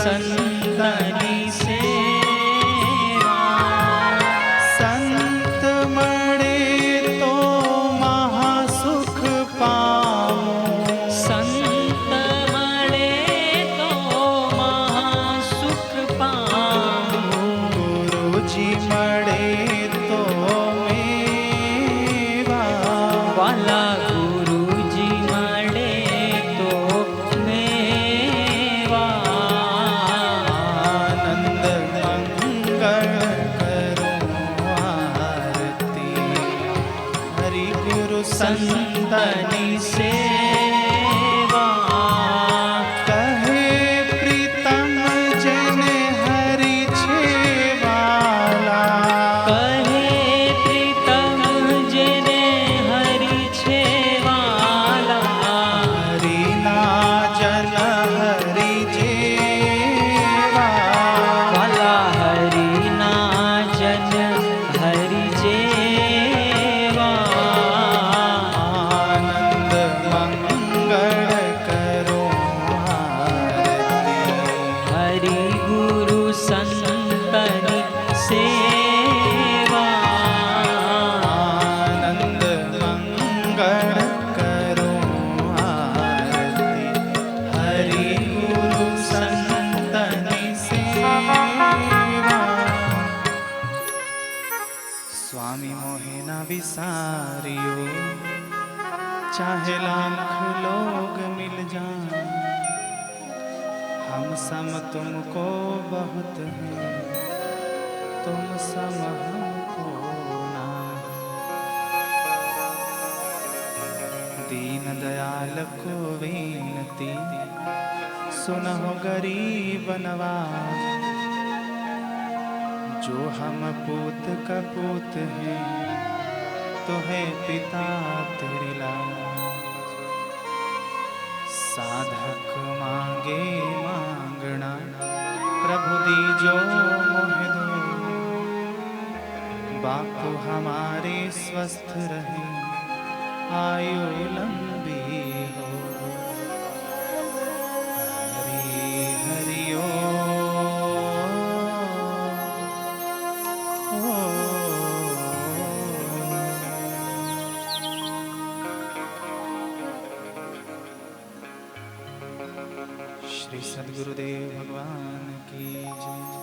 સંતની સેવા। સંત મળે તો મહાસુખ પામું। સંત મળે તો મહાસુખ પામું। ગુરુજી મળે તો મેવા। વાલા ગુરુજી મળે તો મેવા। આનંદ મંગળ કરું આરતી। હરિ ગુરુ સંતની સેવા। કહે પ્રીતમ જેને હરિ છે વાલા। કહે પ્રીતમ જેને હરિ છે વાલા। હરિના જન હરિ જેવા। વાલા હરિના જન હરિ જેવા। આનંદ મંગળ કરો આરતી। હરિ ગુરુ સંતની સેવા। આનંદ મંગળ કરો આરતી। હરિ ગુરુ સંતની સેવા। स्वामी मोहे न विसारियो। चाहे लाख लोग मिल जाएं, हम सम तुमको बहुत हैं, तुम सम हमको ना। दीन दयाल को विनती, सुनहो गरीब नवाज। जो हम पूत का पूत हैं, तो है पिता तेरी लाज। साधक मांगे मांगना, प्रभु दीजो मोहि दो। बापू हमारे स्वस्थ रहे, आयु लंबी हो। हरि हरि श्री सद्गुरुदेव भगवान की जय।